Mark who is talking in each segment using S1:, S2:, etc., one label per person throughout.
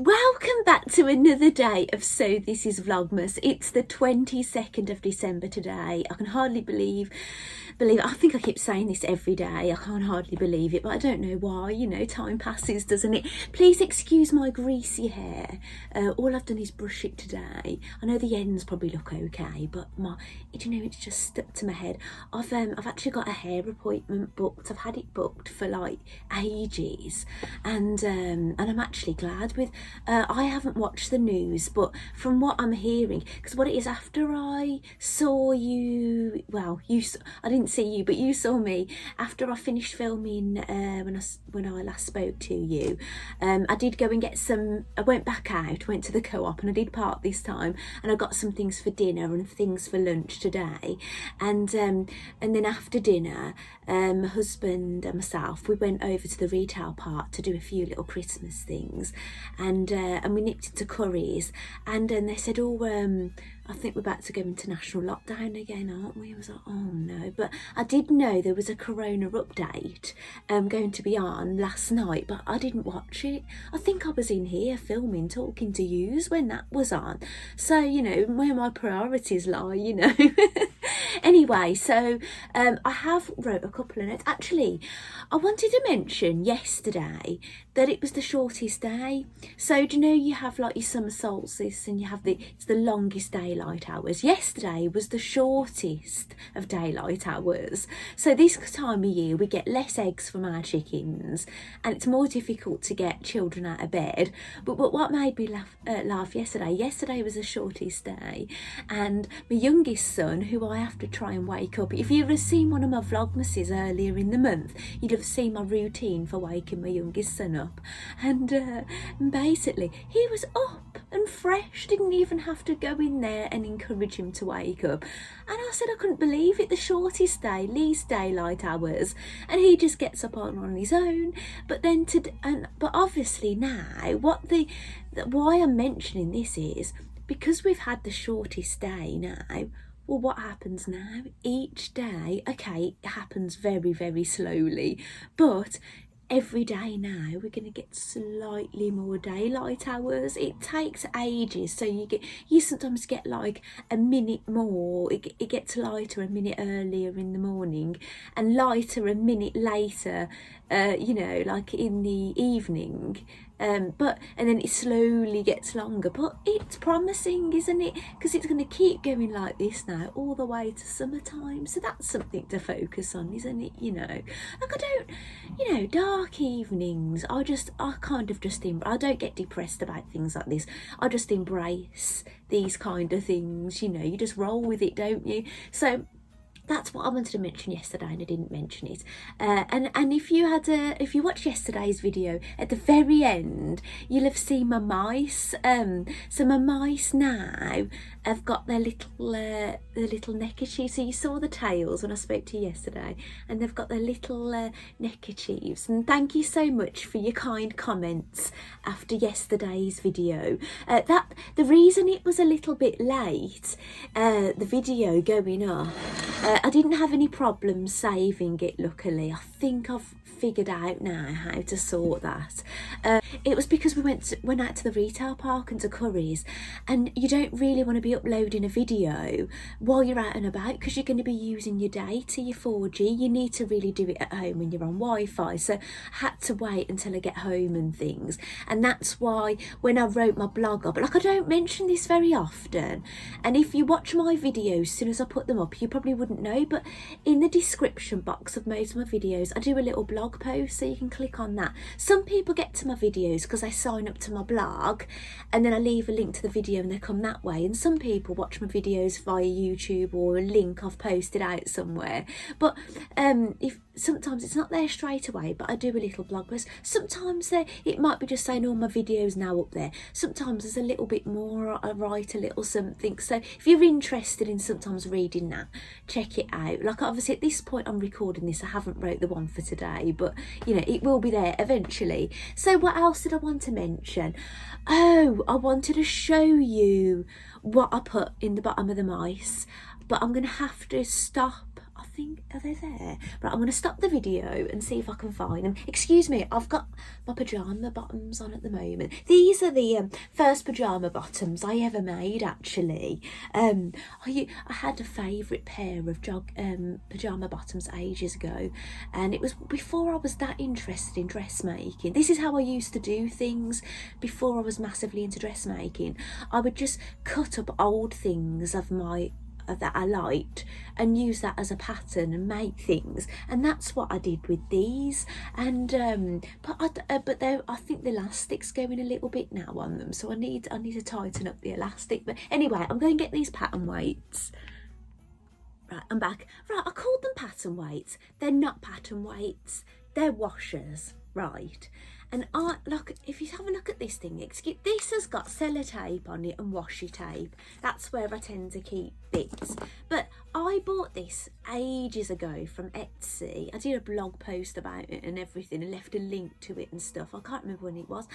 S1: Welcome back to another day of So This Is Vlogmas. It's the 22nd of December today. I can hardly believe it. I think I keep saying this every day. I can't hardly believe it, but I don't know why. You know, time passes, doesn't it? Please excuse my greasy hair. All I've done is brush it today. I know the ends probably look okay, but it's just stuck to my head. I've actually got a hair appointment booked. I've had it booked for like ages, and I'm actually glad with. I haven't watched the news, but from what I'm hearing, because what it is, after I saw you, I didn't see you, but you saw me after I finished filming when I last spoke to you. I did go and get some. I went back out, went to the co-op, and I did park this time, and I got some things for dinner and things for lunch today, and then after dinner, my husband and myself, we went over to the retail park to do a few little Christmas things, and we nipped into Curry's, and they said, I think we're about to go into national lockdown again, aren't we? I was like, oh no. But I did know there was a corona update going to be on last night, but I didn't watch it. I think I was in here filming, talking to yous when that was on. So, you know, where my priorities lie, you know. Anyway, so I have wrote a couple of notes. Actually, I wanted to mention yesterday that it was the shortest day. So do you know you have like your summer solstice and you have it's the longest daylight hours. Yesterday was the shortest of daylight hours. So this time of year we get less eggs from our chickens and it's more difficult to get children out of bed. But what made me laugh yesterday was the shortest day, and my youngest son, who I have to try and wake up. If you've ever seen one of my vlogmases earlier in the month, you'd have seen my routine for waking my youngest son up, and basically he was up and fresh, didn't even have to go in there and encourage him to wake up. And I said I couldn't believe it, the shortest day, least daylight hours, and he just gets up on his own. But then but obviously now why I'm mentioning this is because we've had the shortest day now. Well, what happens now? Each day, okay, it happens very, very slowly, but every day now we're going to get slightly more daylight hours. It takes ages, so you sometimes get like a minute more. It gets lighter a minute earlier in the morning and lighter a minute later, like in the evening. And then it slowly gets longer, but it's promising, isn't it? Because it's going to keep going like this now all the way to summertime. So that's something to focus on, isn't it? You know, like dark evenings. I don't get depressed about things like this. I just embrace these kind of things. You know, you just roll with it, don't you? So that's what I wanted to mention yesterday, and I didn't mention it. And if you watched yesterday's video, at the very end, you'll have seen my mice. So my mice now have got their little neckerchiefs. So you saw the tails when I spoke to you yesterday, and they've got their little neckerchiefs. And thank you so much for your kind comments after yesterday's video. The reason it was a little bit late, the video going up, I didn't have any problems saving it, luckily. I think I've figured out now how to sort that. It was because we went out to the retail park and to Curry's, and you don't really want to be uploading a video while you're out and about because you're going to be using your data, your 4G. You need to really do it at home when you're on Wi-Fi, so I had to wait until I get home and things. And that's why when I wrote my blog up, like, I don't mention this very often, and if you watch my videos as soon as I put them up, you probably wouldn't know, but in the description box of most of my videos I do a little blog post, so you can click on that. Some people get to my videos because they sign up to my blog and then I leave a link to the video and they come that way, and some people watch my videos via YouTube or a link I've posted out somewhere. But if sometimes it's not there straight away, but I do a little blog post. Sometimes it might be just saying all my videos now up there. Sometimes there's a little bit more, I write a little something. So if you're interested in sometimes reading that, check it out. Like, obviously at this point I'm recording this, I haven't wrote the one for today, but you know, it will be there eventually. So what else did I want to mention? Oh, I wanted to show you what I put in the bottom of the mice, but I'm gonna have to stop. I think, are they there? Right, I'm going to stop the video and see if I can find them. Excuse me, I've got my pyjama bottoms on at the moment. These are the first pyjama bottoms I ever made, actually. I had a favourite pair of pyjama bottoms ages ago, and it was before I was that interested in dressmaking. This is how I used to do things before I was massively into dressmaking. I would just cut up old things that I liked and use that as a pattern and make things, and that's what I did with these. And but I think the elastic's going a little bit now on them, so I need to tighten up the elastic. But anyway, I'm going to get these pattern weights. Right, I'm back. Right, I called them pattern weights. They're not pattern weights, they're washers, right? And look, if you have a look at this thing, this has got sellotape on it and washi tape. That's where I tend to keep bits. But I bought this ages ago from Etsy. I did a blog post about it and everything and left a link to it and stuff. I can't remember when it was.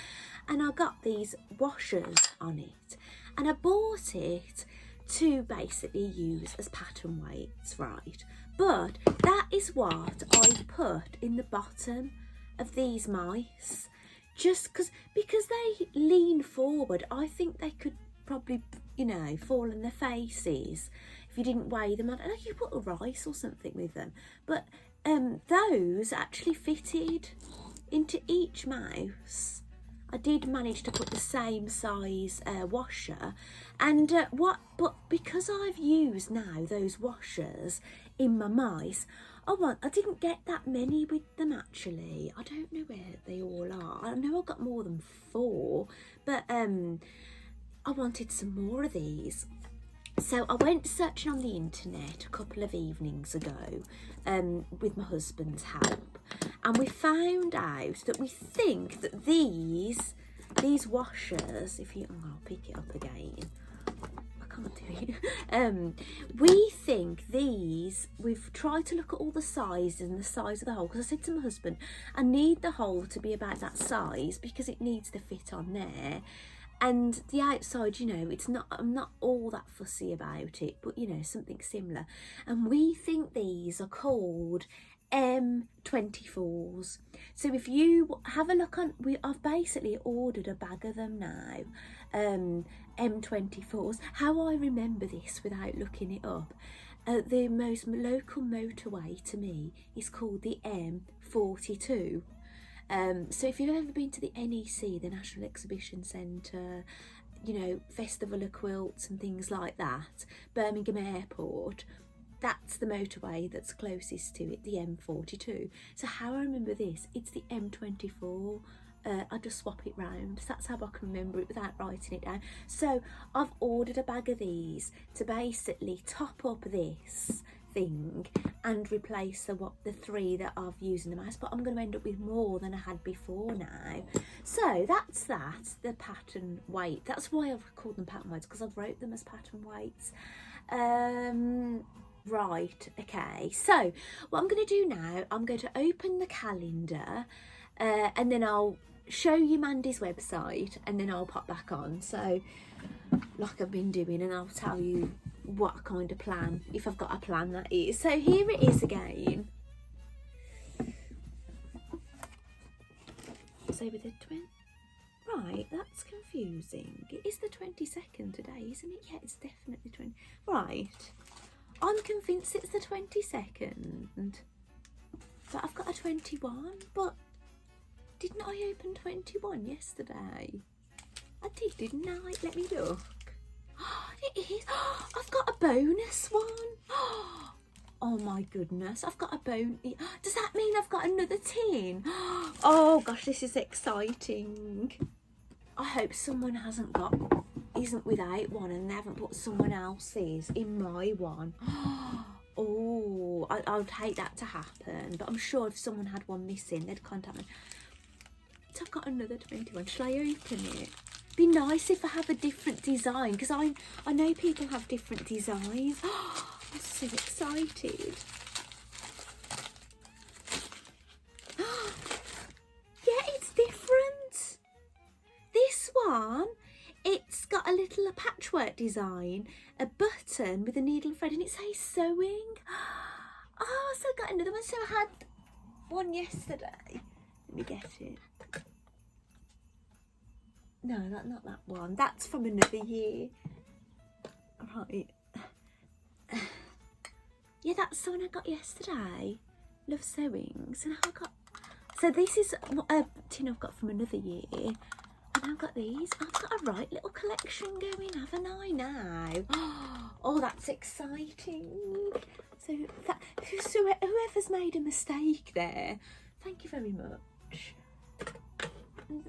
S1: And I got these washers on it. And I bought it to basically use as pattern weights, right? But that is what I put in the bottom of these mice, just because they lean forward. I think they could probably, you know, fall on their faces if you didn't weigh them. I don't know, you put a rice or something with them, but those actually fitted into each mouse. I did manage to put the same size washer, and but because I've used now those washers in my mice, I didn't get that many with them actually. I don't know where they all are. I know I've got more than 4, but I wanted some more of these. So I went searching on the internet a couple of evenings ago with my husband's help, and we found out that we think that these washers, I'll pick it up again. Can't do it. We think we've tried to look at all the sizes and the size of the hole, because I said to my husband, I need the hole to be about that size because it needs to fit on there, and the outside, you know, I'm not all that fussy about it, but you know, something similar. And we think these are called M24s. So if you have a look on, I've basically ordered a bag of them now, M24s. How I remember this without looking it up, the most local motorway to me is called the M42. So if you've ever been to the NEC, the National Exhibition Centre, you know, Festival of Quilts and things like that, Birmingham Airport, that's the motorway that's closest to it, the M42. So how I remember this, it's the M24. I just swap it round. So that's how I can remember it without writing it down. So I've ordered a bag of these to basically top up this thing and replace the 3 that I've used in the mouse, but I'm going to end up with more than I had before now. So that's the pattern weight. That's why I've called them pattern weights, because I've wrote them as pattern weights. Right, okay, so what I'm going to do now, I'm going to open the calendar and then I'll show you Mandy's website, and then I'll pop back on, so like I've been doing, and I'll tell you what kind of plan, if I've got a plan, that is. So here it is again. So with the right, that's confusing. It is the 22nd today, isn't it? Yeah, it's definitely 20. Right, I'm convinced it's the 22nd, but I've got a 21, but didn't I open 21 yesterday? I did, didn't I? Let me look. It is. I've got a bonus one. Oh my goodness, I've got a bone. Does that mean I've got another tin? Oh gosh, this is exciting. I hope someone isn't without one and they haven't put someone else's in my one. Oh, I would hate that to happen, but I'm sure if someone had one missing, they'd contact me. So I've got another 21. Shall I open it? Be nice if I have a different design, because I know people have different designs. I'm so excited. Yeah, it's different. This one, it's got a little patchwork design, a button with a needle and thread, and it says sewing. Oh, so I got another one. So I had one yesterday. Let me get it. No, that's not that one. That's from another year. Right. Yeah, that's the one I got yesterday. Love sewings. And I got... So this is a tin I've got from another year. And I've got these. I've got a right little collection going, haven't I now? Oh, that's exciting. So whoever's made a mistake there, thank you very much.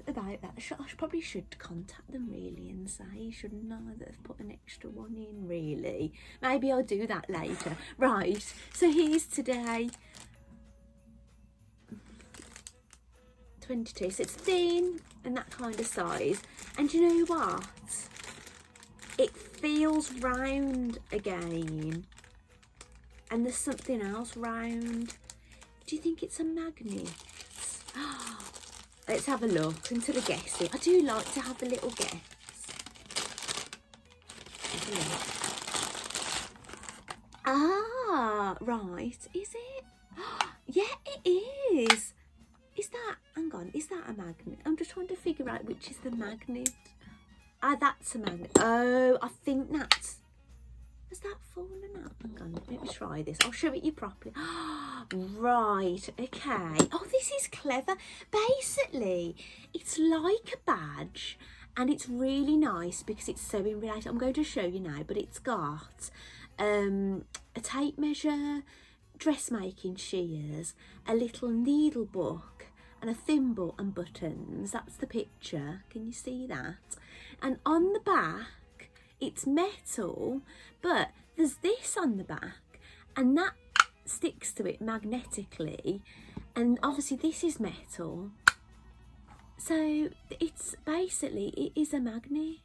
S1: About that, I probably should contact them really and say, shouldn't I, that I've put an extra one in, really. Maybe I'll do that later. Right, so here's today. 22, so it's thin and that kind of size. And you know what? It feels round again. And there's something else round. Do you think it's a magnet? Let's have a look and sort of guess it. I do like to have a little guess. Have a look. Ah, right. Is it? Yeah, it is. Is that, hang on, is that a magnet? I'm just trying to figure out which is the magnet. Ah, that's a magnet. Oh, I think that's... Has that fallen out? Hang on, let me try this. I'll show it you properly. Right, okay. Oh, this is clever. Basically, it's like a badge and it's really nice because it's sewing related. I'm going to show you now, but it's got a tape measure, dressmaking shears, a little needle book and a thimble and buttons. That's the picture. Can you see that? And on the back, it's metal, but there's this on the back and that sticks to it magnetically, and obviously this is metal, so it's basically, it is a magnet.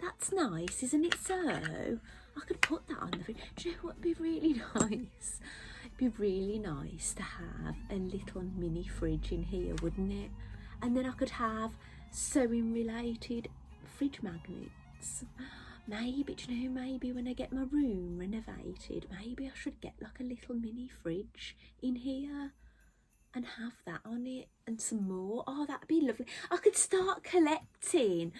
S1: That's nice, isn't it? So I could put that on the fridge. Do you know what would be really nice? It'd be really nice to have a little mini fridge in here, wouldn't it? And then I could have sewing related fridge magnets. Maybe, do you know, maybe when I get my room renovated, maybe I should get like a little mini fridge in here and have that on it and some more. Oh, that'd be lovely. I could start collecting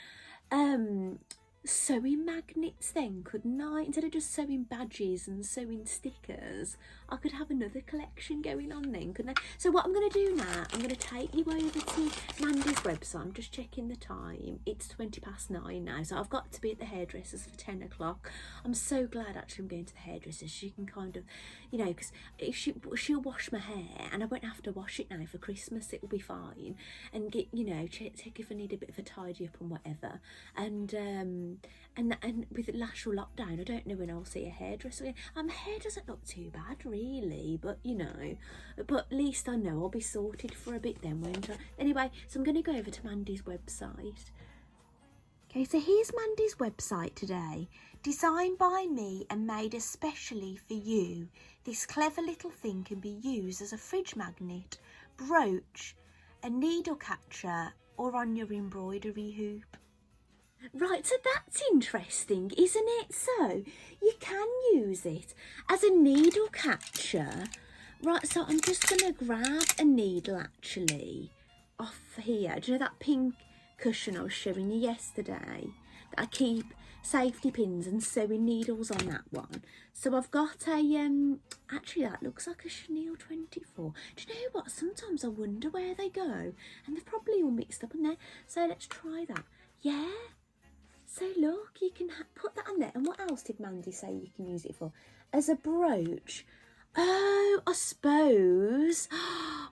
S1: sewing magnets then, couldn't I? Instead of just sewing badges and sewing stickers, I could have another collection going on then, couldn't I? So what I'm going to do now, I'm going to take you over to Mandy's website. I'm just checking the time. It's 9:20 now, so I've got to be at the hairdresser's for 10 o'clock. I'm so glad actually I'm going to the hairdresser. She can kind of, you know, because if she'll wash my hair and I won't have to wash it now for Christmas. It will be fine, and get, you know, check if I need a bit of a tidy up and whatever. And with the last lockdown, I don't know when I'll see a hairdresser again. My hair doesn't look too bad really, but you know, but at least I know I'll be sorted for a bit then, won't I? Anyway, so I'm going to go over to Mandy's website. Okay, so here's Mandy's website today. Designed by me and made especially for you, this clever little thing can be used as a fridge magnet, brooch, a needle catcher, or on your embroidery hoop. Right, so that's interesting, isn't it? So you can use it as a needle catcher. Right, so I'm just going to grab a needle actually off here. Do you know that pink cushion I was showing you yesterday? That I keep safety pins and sewing needles on that one. So I've got a, actually that looks like a Chanel 24. Do you know what? Sometimes I wonder where they go. And they're probably all mixed up in there. So let's try that. Yeah. So look, you can put that on there. And what else did Mandy say you can use it for? As a brooch. Oh, I suppose.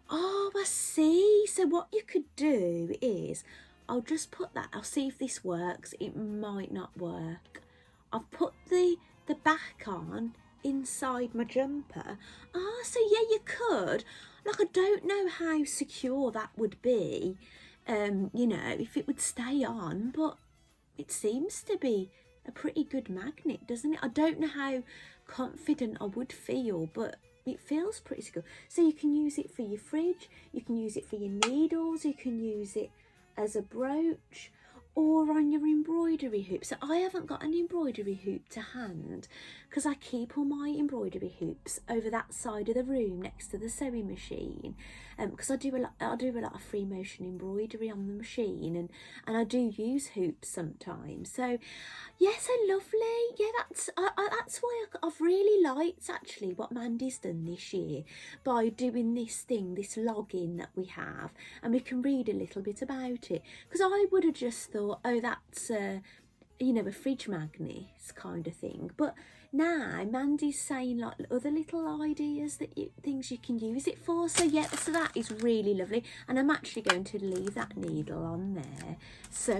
S1: Oh, I see. So what you could do is, I'll just put that. I'll see if this works. It might not work. I've put the back on inside my jumper. Ah, so yeah, you could. Like, I don't know how secure that would be. You know, if it would stay on, but it seems to be a pretty good magnet, doesn't it? I don't know how confident I would feel, but it feels pretty secure. So you can use it for your fridge, you can use it for your needles, you can use it as a brooch or on your embroidery hoop. So I haven't got an embroidery hoop to hand because I keep all my embroidery hoops over that side of the room next to the sewing machine, because I do a lot of free motion embroidery on the machine, and I do use hoops sometimes. So yeah, so lovely. Yeah, that's why I've really liked actually what Mandy's done this year by doing this thing, this login that we have, and we can read a little bit about it, because I would have just thought, oh, that's you know, a fridge magnet kind of thing. But now Mandy's saying like other little ideas that things you can use it for. So yeah, so that is really lovely, and I'm actually going to leave that needle on there, so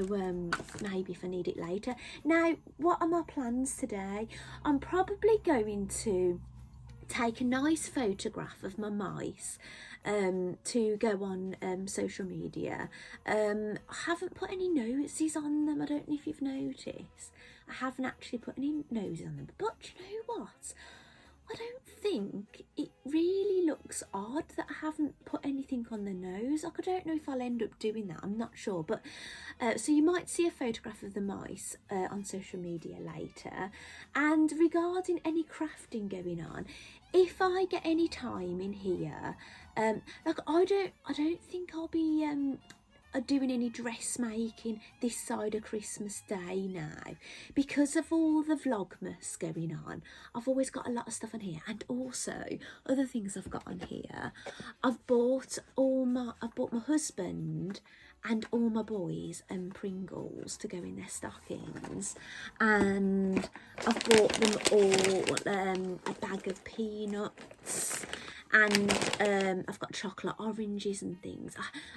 S1: maybe if I need it later. Now, what are my plans today? I'm probably going to take a nice photograph of my mice to go on social media. I haven't put any noses on them. I don't know if you've noticed. I haven't actually put any noses on them. But you know what? I don't think it really looks odd that I haven't put anything on the nose. Like, I don't know if I'll end up doing that. I'm not sure. But so you might see a photograph of the mice on social media later. And regarding any crafting going on, if I get any time in here, like I don't think I'll be doing any dressmaking this side of Christmas Day now, because of all the vlogmas going on. I've always got a lot of stuff on here, and also other things I've got on here. I've bought my husband and all my boys Pringles to go in their stockings, and I've bought them all a bag of peanuts, and I've got chocolate oranges and things.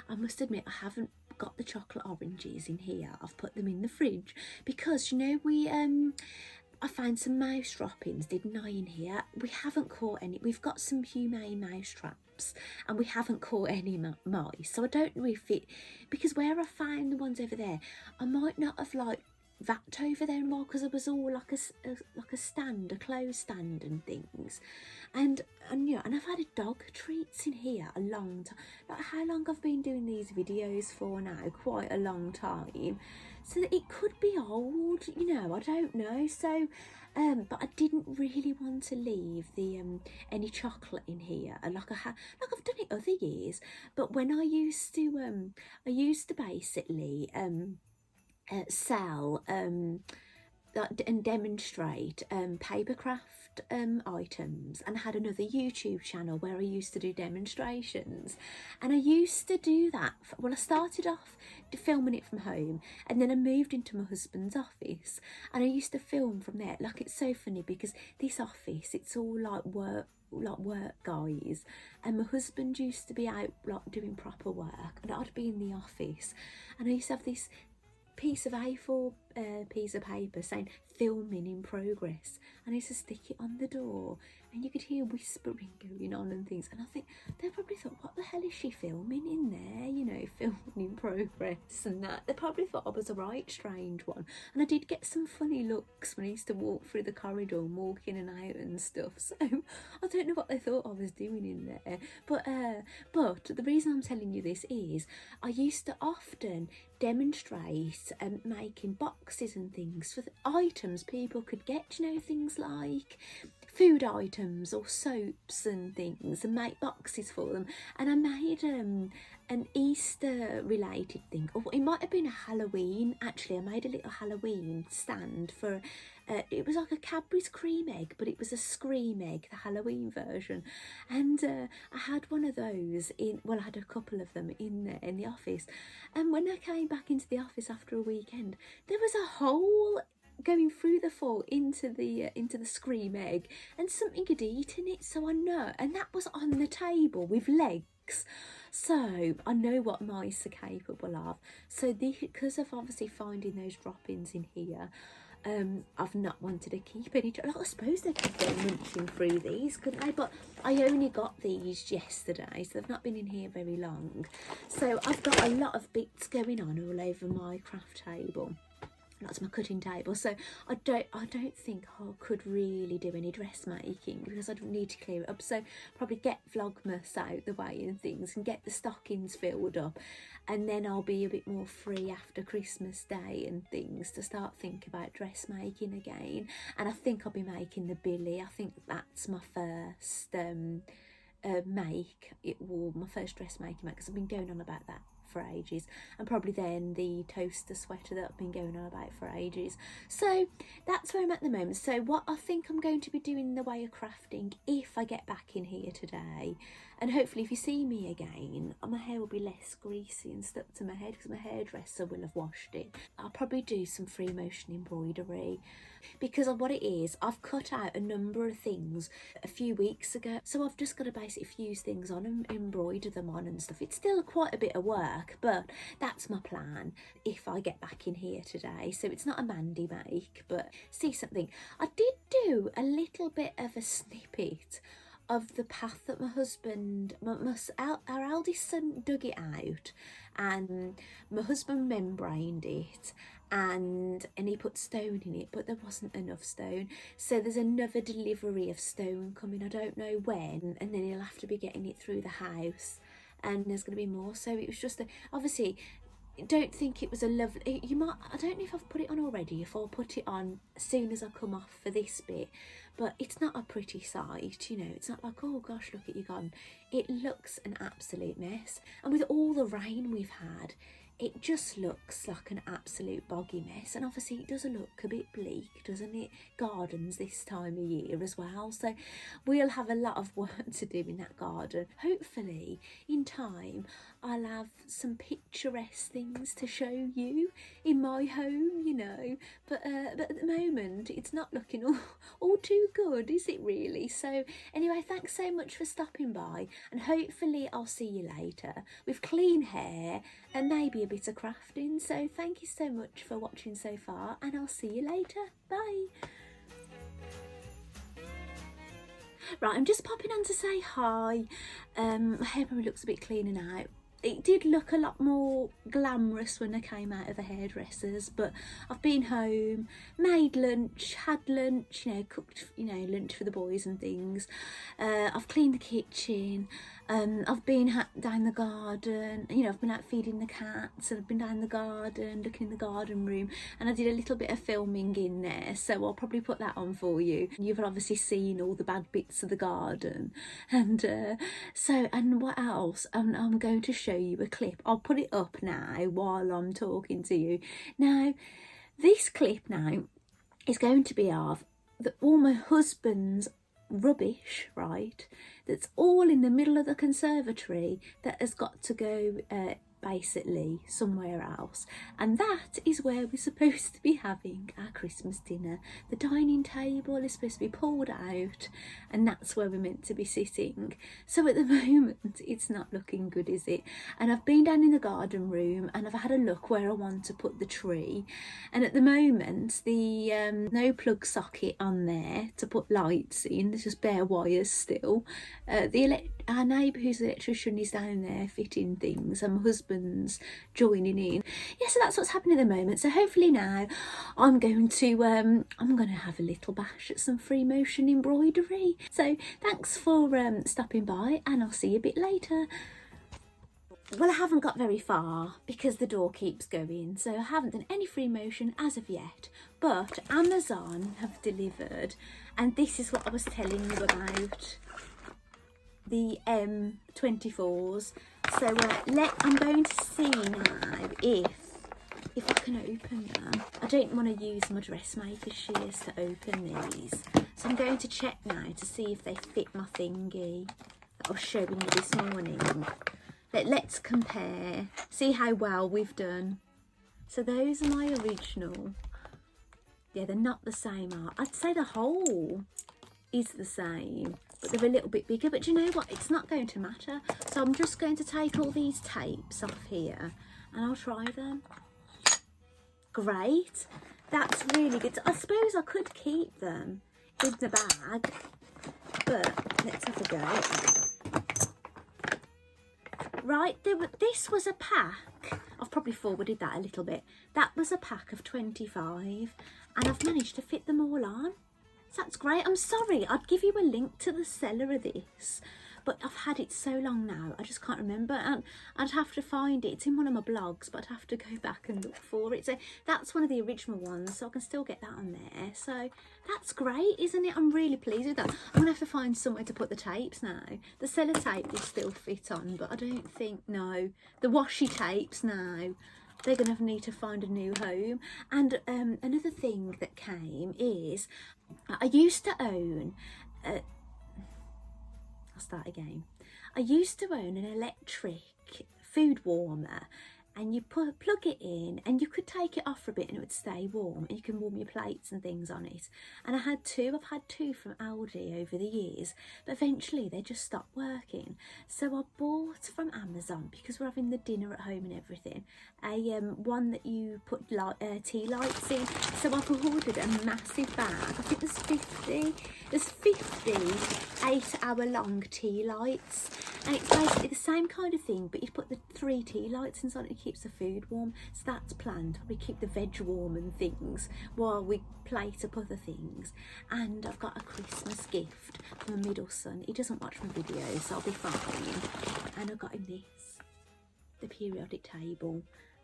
S1: I must admit I haven't got the chocolate oranges in here. I've put them in the fridge because, you know, I found some mouse droppings, didn't I, in here? We haven't caught any. We've got some humane mouse traps, and we haven't caught any mice. So I don't know if it, because where I found the ones over there, I might not have like that over there anymore, because it was all like a stand, a clothes stand and things, and yeah, and I've had a dog treats in here a long time. Like, how long I've been doing these videos for now? Quite a long time. So that it could be old, you know, I don't know. So but I didn't really want to leave the any chocolate in here, like I've done it other years. But when I used to basically sell and demonstrate papercraft items, and had another YouTube channel where I used to do demonstrations, and I used to do that well, I started off filming it from home, and then I moved into my husband's office, and I used to film from there. Like, it's so funny because this office, it's all like work guys, and my husband used to be out like doing proper work, and I'd be in the office, and I used to have this piece of A4 piece of paper saying filming in progress, and I used to stick it on the door, and you could hear whispering going on and things, and I think they probably thought, what the hell is she filming in there, you know, filming in progress and that. They probably thought I was a right strange one, and I did get some funny looks when I used to walk through the corridor and walk in and out and stuff, so I don't know what they thought I was doing in there. But the reason I'm telling you this is I used to often demonstrate making boxes and things for the items people could get, you know, things like food items or soaps and things, and make boxes for them. And I made an Easter related thing, or it might have been a Halloween. Actually, I made a little Halloween stand for it was like a Cadbury's cream egg, but it was a scream egg, the Halloween version. And I had one of those in, well, I had a couple of them in there in the office, and when I came back into the office after a weekend, there was a hole going through the fall into the scream egg, and something had eaten it. So I know, and that was on the table with legs, so I know what mice are capable of. So because of obviously finding those droppings in here, I've not wanted to keep any. Like, I suppose they could go munching through these, couldn't they? But I only got these yesterday, so they've not been in here very long. So I've got a lot of bits going on all over my craft table. That's my cutting table. So I don't think I could really do any dressmaking because I'd need to clear it up. So probably get vlogmas out the way and things, and get the stockings filled up, and then I'll be a bit more free after Christmas Day and things to start thinking about dressmaking again. And I think I'll be making the billy. I think that's my first my first dressmaking make, because I've been going on about that for ages, and probably then the toaster sweater that I've been going on about for ages. So that's where I'm at the moment. So what I think I'm going to be doing in the way of crafting, if I get back in here today, and hopefully if you see me again, my hair will be less greasy and stuck to my head because my hairdresser will have washed it. I'll probably do some free motion embroidery, because of what it is, I've cut out a number of things a few weeks ago, so I've just got to basically fuse things on and embroider them on and stuff. It's still quite a bit of work, but that's my plan if I get back in here today. So it's not a Mandy make, but see something. I did do a little bit of a snippet of the path that my husband, our eldest son, dug it out, and my husband membraned it, and he put stone in it, but there wasn't enough stone, so there's another delivery of stone coming. I don't know when, and then he'll have to be getting it through the house, and there's going to be more. So it was just obviously, don't think it was a lovely, I don't know if I've put it on already, if I'll put it on as soon as I come off for this bit, but it's not a pretty sight, you know. It's not like, oh gosh, look at you gone. It looks an absolute mess, and with all the rain we've had, it just looks like an absolute boggy mess. And obviously it does look a bit bleak, doesn't it? Gardens this time of year as well, so we'll have a lot of work to do in that garden. Hopefully in time I'll have some picturesque things to show you in my home, you know, but at the moment it's not looking all too good, is it really? So anyway, thanks so much for stopping by, and hopefully I'll see you later with clean hair and maybe a bit of crafting. So thank you so much for watching so far, and I'll see you later. Bye. Right, I'm just popping on to say hi. My hair probably looks a bit cleaner now. It did look a lot more glamorous when I came out of the hairdressers, but I've been home, made lunch, had lunch, you know, cooked, you know, lunch for the boys and things. I've cleaned the kitchen. I've been down the garden, you know, I've been out feeding the cats, and I've been down the garden, looking in the garden room, and I did a little bit of filming in there, so I'll probably put that on for you. You've obviously seen all the bad bits of the garden, and and what else? I'm going to show you a clip. I'll put it up now while I'm talking to you. Now, this clip now is going to be of all my husband's rubbish, right, that's all in the middle of the conservatory that has got to go basically somewhere else, and that is where we're supposed to be having our Christmas dinner. The dining table is supposed to be pulled out, and that's where we're meant to be sitting. So at the moment it's not looking good, is it? And I've been down in the garden room and I've had a look where I want to put the tree, and at the moment the no plug socket on there to put lights in, there's just bare wires still. Our neighbour who's an electrician is down there fitting things, and my husband's joining in. Yeah, so that's what's happening at the moment. So hopefully now I'm going to have a little bash at some free motion embroidery. So thanks for stopping by, and I'll see you a bit later. Well, I haven't got very far because the door keeps going, so I haven't done any free motion as of yet, but Amazon have delivered, and this is what I was telling you about, the M24s. So I'm going to see now if I can open them. I don't want to use my dressmaker shears to open these, so I'm going to check now to see if they fit my thingy that I was showing you this morning. Let's compare, see how well we've done. So those are my original. Yeah, they're not the same art. I'd say the hole is the same, but they're a little bit bigger. But you know what, it's not going to matter. So I'm just going to take all these tapes off here and I'll try them. Great, that's really good. I suppose I could keep them in the bag, but let's have a go. Right, this was a pack of I've probably forwarded that a little bit. That was a pack of 25 and I've managed to fit them all on. So that's great. I'm sorry, I'd give you a link to the seller of this, but I've had it so long now, I just can't remember, and I'd have to find it. It's in one of my blogs, but I'd have to go back and look for it. So that's one of the original ones, so I can still get that on there. So that's great, isn't it? I'm really pleased with that. I'm gonna have to find somewhere to put the tapes now. The sellotape will still fit on, but I don't think, no, the washi tapes now, they're going to need to find a new home. And another thing that came is, I used to own, I'll start again. I used to own an electric food warmer, and you plug it in and you could take it off for a bit and it would stay warm, and you can warm your plates and things on it. And I've had two from Aldi over the years, but eventually they just stopped working. So I bought from Amazon, because we're having the dinner at home and everything, a one that you put tea lights in. So I've ordered a massive bag. I think there's 50 8-hour-long tea lights, and it's basically the same kind of thing, but you put the 3 tea lights inside and it keeps the food warm. So that's planned. We keep the veg warm and things while we plate up other things. And I've got a Christmas gift from my middle son. He doesn't watch my videos, so I'll be fine. And I got him this, the periodic table.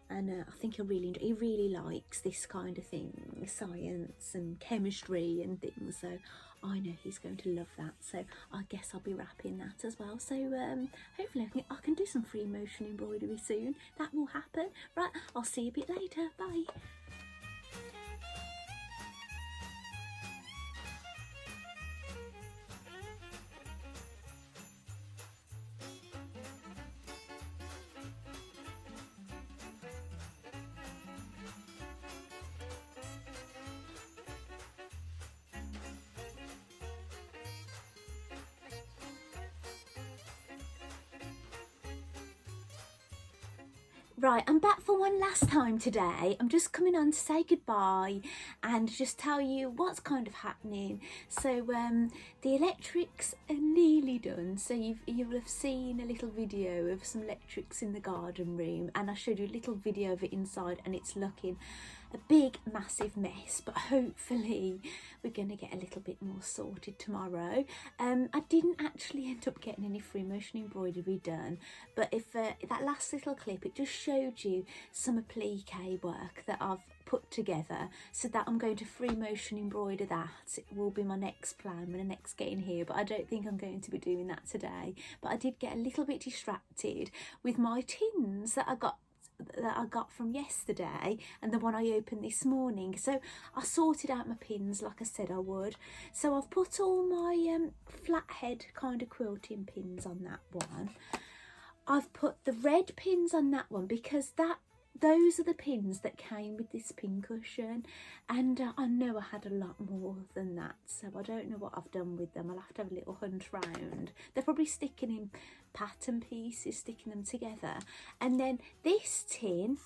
S1: And I think he really likes this kind of thing, science and chemistry and things, so I know he's going to love that. So I guess I'll be wrapping that as well. So hopefully I can do some free motion embroidery soon. That will happen. Right, I'll see you a bit later. Bye. Right, I'm back for one last time today. I'm just coming on to say goodbye and just tell you what's kind of happening. So the electrics are nearly done. So you'll have seen a little video of some electrics in the garden room, and I showed you a little video of it inside, and it's looking a big massive mess, but hopefully we're going to get a little bit more sorted tomorrow. I didn't actually end up getting any free motion embroidery done, but if that last little clip, it just showed you some applique work that I've put together, so that I'm going to free motion embroider that. It will be my next plan when I next get in here, but I don't think I'm going to be doing that today. But I did get a little bit distracted with my tins that I got from yesterday and the one I opened this morning. So I sorted out my pins like I said I would. So I've put all my flathead kind of quilting pins on that one. I've put the red pins on that one because those are the pins that came with this pin cushion, and I know I had a lot more than that, so I don't know what I've done with them. I'll have to have a little hunt round. They're probably sticking in pattern pieces, sticking them together. And then this tin,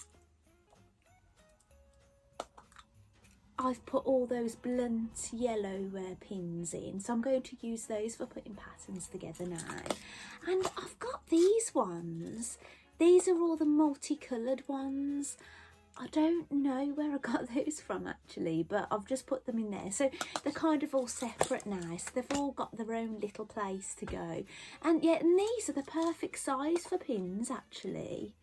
S1: I've put all those blunt yellow pins in, so I'm going to use those for putting patterns together now. And I've got these ones. These are all the multicoloured ones. I don't know where I got those from actually, but I've just put them in there. So they're kind of all separate now, so they've all got their own little place to go. And yeah, and these are the perfect size for pins actually.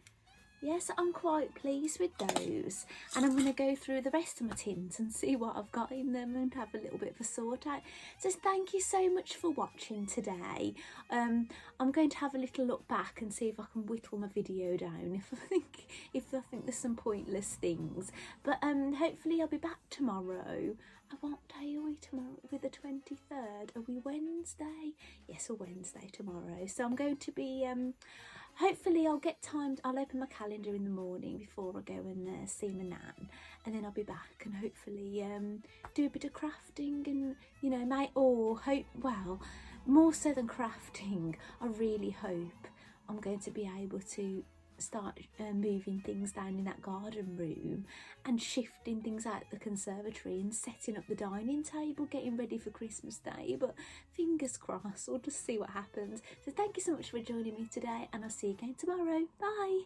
S1: Yes, I'm quite pleased with those, and I'm going to go through the rest of my tins and see what I've got in them and have a little bit of a sort out. So thank you so much for watching today. I'm going to have a little look back and see if I can whittle my video down if I think there's some pointless things. But hopefully I'll be back tomorrow. What day are we tomorrow? We're the 23rd. Are we Wednesday? Yes, we're Wednesday tomorrow. So I'm going to be hopefully I'll get time. I'll open my calendar in the morning before I go and see my nan, and then I'll be back and hopefully do a bit of crafting, and you know, well, more so than crafting, I really hope I'm going to be able to start moving things down in that garden room and shifting things out the conservatory and setting up the dining table, getting ready for Christmas Day. But fingers crossed, we'll just see what happens. So thank you so much for joining me today, and I'll see you again tomorrow. Bye.